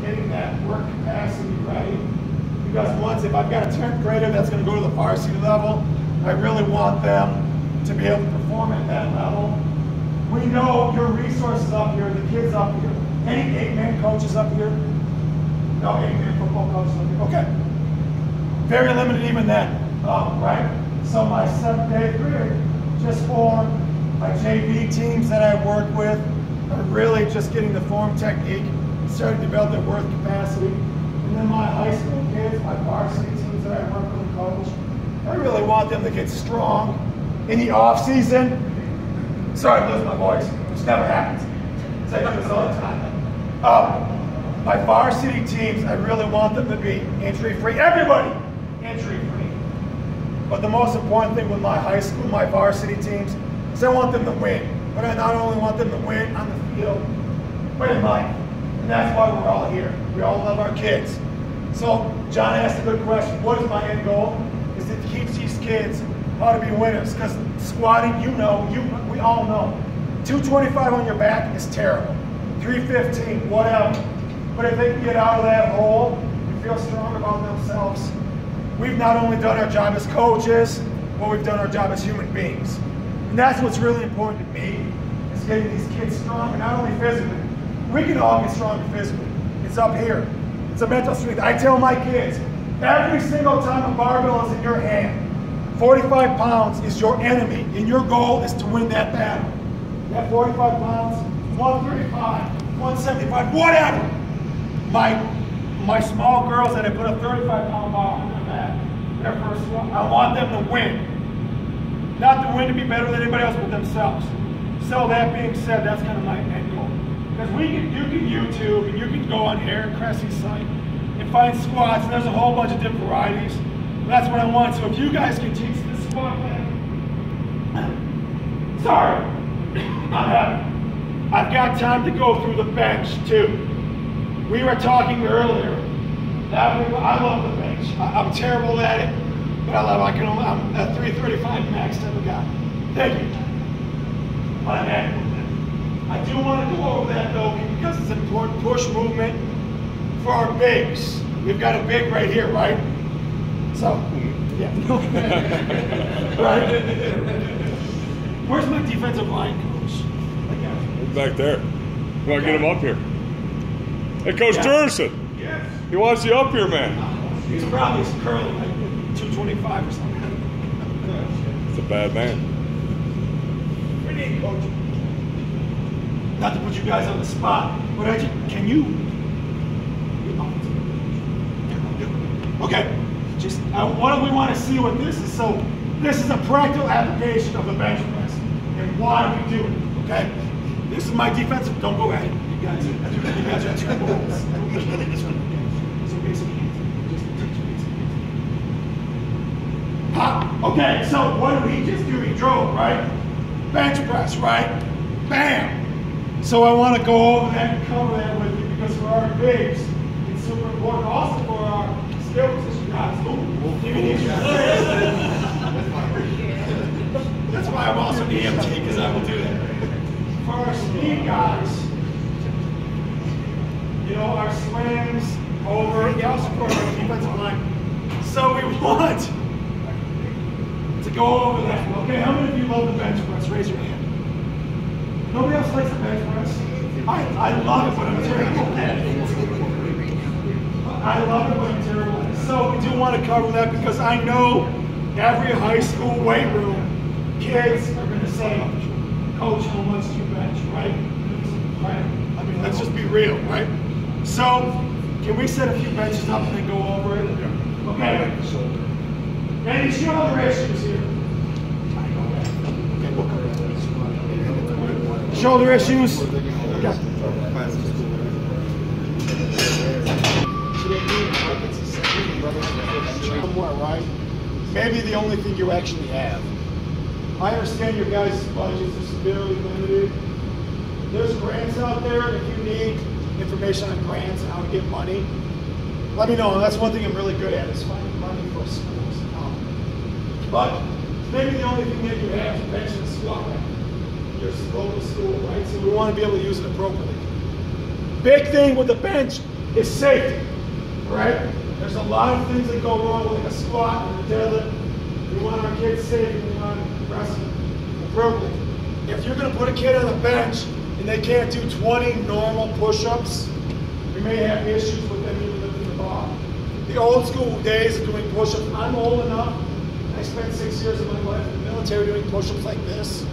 getting that work capacity ready. Because once, if I've got a 10th grader that's going to go to the varsity level, I really want them to be able to perform at that level. We know your resources up here, the kids up here. Any 8-man coaches up here? No 8-man football coaches up here. Okay. Very limited even then, right? So my 7th, 8th grade just formed. My JV teams that I work with are really just getting the form technique, starting to develop their work capacity. And then my high school kids, my varsity teams that I work with and coach, I really want them to get strong in the off season. Sorry, I'm losing my voice, which never happens. I do this all the time. My varsity teams, I really want them to be injury-free. Everybody injury-free. But the most important thing with my high school, my varsity teams, is I want them to win. But I not only want them to win on the field, but in life. And that's why we're all here. We all love our kids. So John asked a good question. What is my end goal? Is to teach these kids how to be winners. Because squatting, we all know. 225 on your back is terrible. 315, whatever. But if they can get out of that hole and feel strong about themselves, we've not only done our job as coaches, but we've done our job as human beings. And that's what's really important to me, is getting these kids strong, and not only physically. We can all get stronger physically. It's up here. It's a mental strength. I tell my kids, every single time a barbell is in your hand, 45 pounds is your enemy, and your goal is to win that battle. That 45 pounds, 135, 175, whatever. My small girls that I put a 35-pound bar on their back, their first one, I want them to win. Not to win to be better than anybody else but themselves. So that being said, that's kind of my end goal. Because you can YouTube and you can go on Aaron Cressy's site and find squats, and there's a whole bunch of different varieties. That's what I want. So if you guys can teach this squat thing, sorry, I'm happy. I've got time to go through the bench too. We were talking earlier. I love the bench. I'm terrible at it, but I'm at 335 max type of guy. Thank you. I do want to go over that though, because it's an important push movement for our bigs. We've got a big right here, right? So, yeah. Right? Where's my defensive line coach? He's back there. You want to get him up here? Hey, Coach Jurgensen. Yes. He wants you up here, man. He's probably currently like 225 or something. It's a bad man. We need coach. Not to put you guys on the spot, but can you? Okay. Just what do we want to see with this is, so this is a practical application of the bench press and why we do it. Okay. This is my defensive. Don't go at it. You guys are two balls. So basically, just touch your pop. Okay. So what did he just do? He drove, right? Bench press, right? Bam. So I want to go over that and cover that with you, because for our bigs, it's super important. Also for our skill position guys. That's why I'm also an EMT, because I will do that. For our speed guys, our swings over, also for our defensive line. So we want to go over that. Okay, how many of you love the bench press? Raise your hand. Nobody else likes the bench press? I love it, but I'm terrible at it. I love it, but I'm terrible at it. So we do want to cover that, because I know every high school weight room, kids are going to say, Coach, how much do you bench, right? Right? I mean, let's just be real, right? So, can we set a few benches up and then go over it? Okay. Any shoulder issues here? Okay, we'll cover that. Shoulder issues? Yeah. Right? Maybe the only thing you actually have. I understand your guys' budgets are severely limited. There's grants out there. If you need information on grants and how to get money, let me know. That's one thing I'm really good at, is finding money for schools. But maybe the only thing that you have is bench and squat rack in your local school, right? So we want to be able to use it appropriately. Big thing with the bench, is safety, all right? There's a lot of things that go wrong with like a squat and a deadlift. We want our kids safe and we want to progress them appropriately. If you're going to put a kid on the bench and they can't do 20 normal push-ups, we may have issues with them even lifting the bar. The old school days of doing push-ups, I'm old enough. I spent 6 years of my life in the military doing push-ups like this.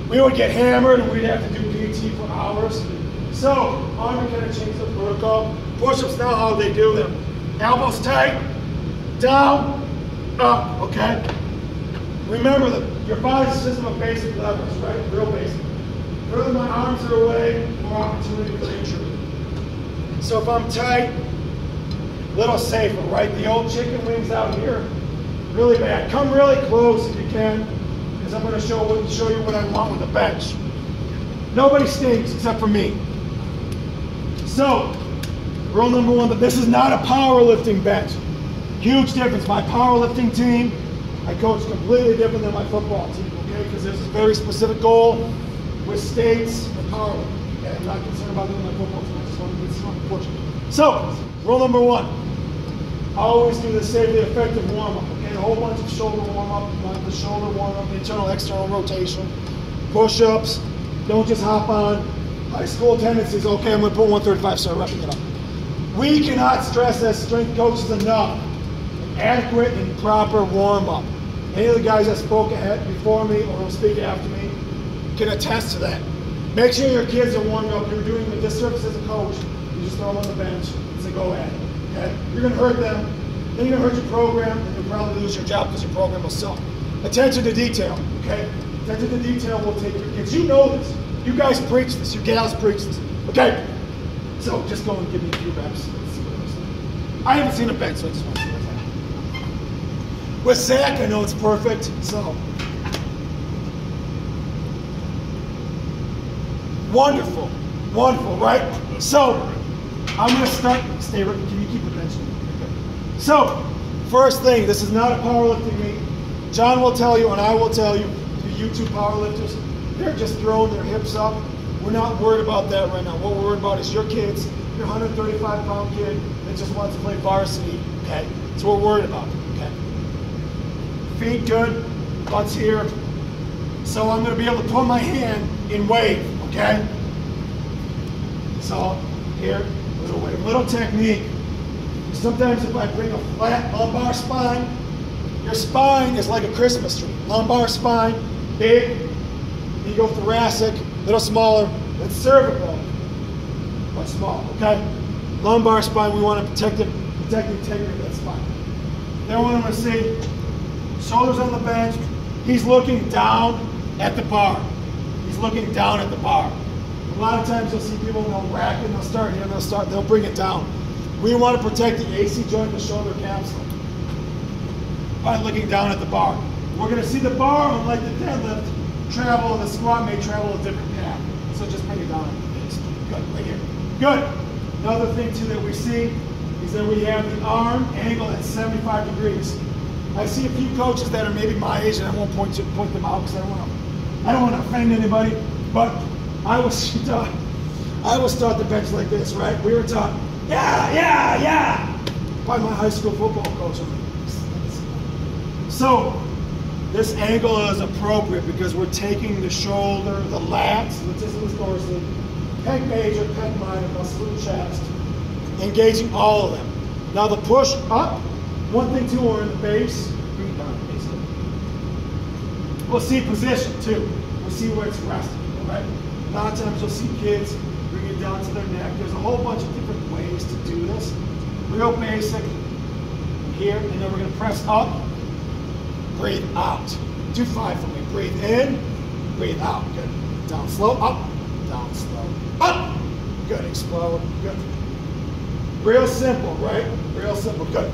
We would get hammered and we'd have to do PT for hours. So, Army kind of changed the protocol. Push-ups now, how they do them. Elbows tight, down, up, okay? Remember that your body's a system of basic levers, right? Real basic. The further my arms are away, more opportunity for injury. So if I'm tight, a little safer, right? The old chicken wings out here, really bad. Come really close if you can, because I'm going to show you what I want with the bench. Nobody stinks except for me. So, rule number one, but this is not a powerlifting bench. Huge difference. My powerlifting team, I coach completely different than my football team, okay? Because there's a very specific goal with states and powerlifting. Okay? I'm not concerned about doing my football team. I just want to get some pushing. So, rule number one, always do the safely effective warm-up. Okay, a whole bunch of shoulder warm-up, the shoulder warm-up, internal, external rotation, push-ups. Don't just hop on. High school tendencies. Okay, I'm going to put 135, start wrapping it up. We cannot stress as strength coaches enough adequate and proper warm-up. Any of the guys that spoke ahead before me or will speak after me can attest to that. Make sure your kids are warmed up. You're doing a disservice as a coach. You just throw them on the bench and say, go at it. Okay? You're going to hurt them. Then you're going to hurt your program, and you'll probably lose your job because your program will suck. Attention to detail. Okay? Attention to detail will take your kids. You know this. You guys preach this. You gals preach this. Okay? So just go and give me a few reps. Let's see what it is. I haven't seen a bench, so I just want to see what's happening. With Zach, I know it's perfect. So wonderful, wonderful, right? So I'm going to start. Stay. Can you keep the bench? Okay. So first thing, this is not a powerlifting meet. John will tell you, and I will tell you, the YouTube powerlifters, they're just throwing their hips up. We're not worried about that right now. What we're worried about is your kids, your 135-pound kid that just wants to play varsity, okay? That's what we're worried about, okay? Feet good, butts here. So I'm going to be able to put my hand in wave, okay? So here, little wave, little technique. Sometimes if I bring a flat lumbar spine, your spine is like a Christmas tree. Lumbar spine, big, ego-thoracic, a little smaller, than cervical, but small, okay? Lumbar spine, we want to protect the integrity of that spine. Then what I'm going to see, shoulders on the bench, he's looking down at the bar. He's looking down at the bar. A lot of times you'll see people, they'll rack it, they'll start here, they'll bring it down. We want to protect the AC joint, the shoulder capsule, by looking down at the bar. We're going to see the bar, unlike the deadlift, travel, the squat may travel a different path. So just bring it down at the base. Good, right here. Good. Another thing too that we see is that we have the arm angle at 75 degrees. I see a few coaches that are maybe my age, and I won't point them out because I don't want to offend anybody, but I was taught the bench like this, right? We were taught, yeah, by my high school football coach. So this angle is appropriate because we're taking the shoulder, the lats, latissimus dorsi, pec major, pec minor, muscle chest, engaging all of them. Now the push up, one thing too, we're in the base, bring it down, base up. We'll see position too. We'll see where it's resting, all right? A lot of times you'll see kids bring it down to their neck. There's a whole bunch of different ways to do this. Real basic here, and then we're gonna press up, breathe out. Do 5 for me. Breathe in, breathe out. Good. Down slow, up, down slow, up. Good. Explode. Good. Real simple, right? Real simple. Good.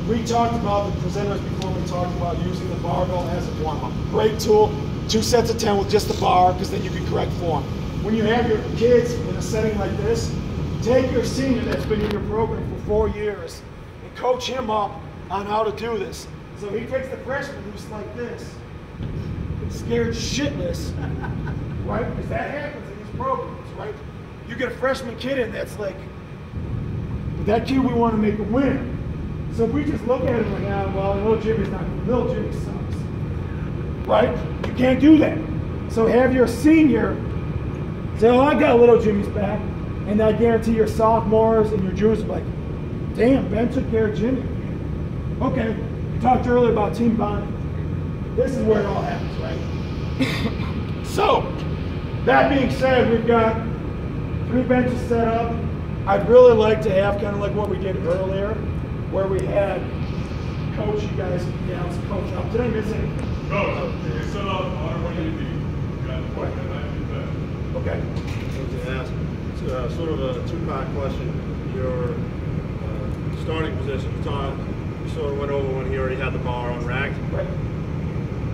We talked about the presenters before. We talked about using the barbell as a warm-up. Great tool. 2 sets of 10 with just the bar, because then you can correct form. When you have your kids in a setting like this, take your senior that's been in your program for 4 years and coach him up on how to do this. So he takes the freshman who's like this, scared shitless, right? Because that happens in these programs, right? You get a freshman kid in that's like, but that kid we want to make a winner. So if we just look at him like, well, little Jimmy's not good. Little Jimmy sucks. Right? You can't do that. So have your senior say, oh, I got little Jimmy's back. And I guarantee your sophomores and your juniors will be like, damn, Ben took care of Jimmy. Okay, we talked earlier about team bonding. This is where it all happens, right? So, that being said, we've got 3 benches set up. I'd really like to have kind of like what we did earlier, where we had coach, you guys, gals, coach up. Did I miss anything? Coach, you set up on what you need. Okay. I was going to ask, it's sort of a 2-part question. Your starting position, you sort of went over when he already had the bar unracked. Right.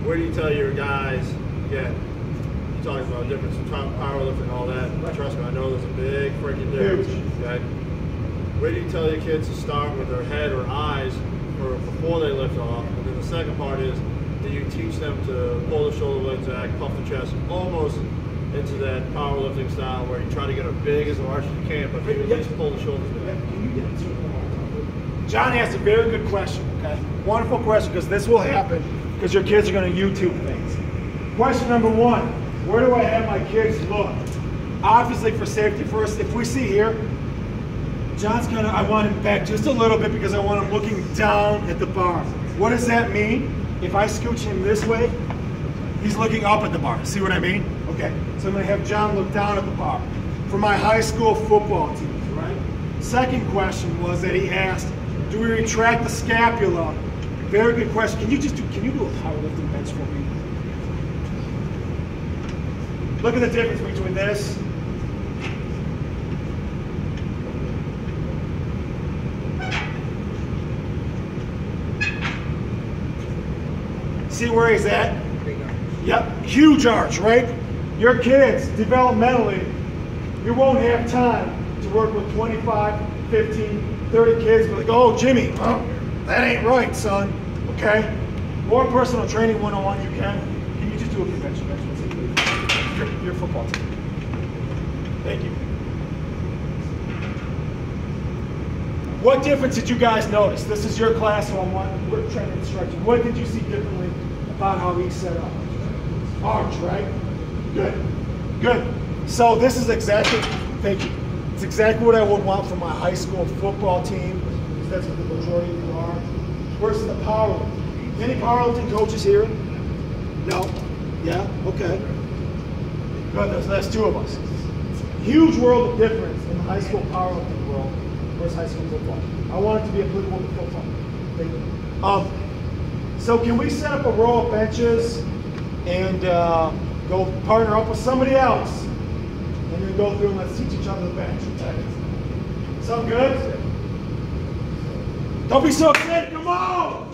Where do you tell your guys, again, you're talking about difference in powerlifting and all that. Right. Trust me, I know there's a big freaking difference. Huge. Okay? Where do you tell your kids to start with their head or eyes before they lift off? And then the second part is, do you teach them to pull the shoulder blades back, puff the chest, almost into that powerlifting style where you try to get as big as large as you can, but you at least pull the shoulders back? John asked a very good question, okay? Wonderful question, because this will happen because your kids are going to YouTube things. Question number 1, where do I have my kids look? Obviously for safety first, if we see here, John's kind of, I want him back just a little bit because I want him looking down at the bar. What does that mean? If I scooch him this way, he's looking up at the bar. See what I mean? Okay, so I'm going to have John look down at the bar. For my high school football teams, right? Second question was that he asked, do we retract the scapula? Very good question. Can you do a powerlifting bench for me? Look at the difference between this. See where he's at? Yep, huge arch, right? Your kids, developmentally, you won't have time to work with 25, 15, 30 kids. Be like, oh, Jimmy, that ain't right, son. Okay? More personal training 101 you can. Can you just do a convention bench? Your football team. Thank you. What difference did you guys notice? This is your class, so we're trying to instruct you. What did you see differently about how he's set up? Arch, right? Good. Good. So this is exactly, thank you. It's exactly what I would want for my high school football team, because that's what the majority of you are. Versus the powerlifting. Any powerlifting coaches here? No? Yeah? Okay. Good, that's 2 of us. Huge world of difference in the high school powerlifting world versus high school football. I want it to be applicable to football. Thank you. So can we set up a row of benches and go partner up with somebody else and then go through and let's teach each other the bench. Sound good? Don't be so excited, come on!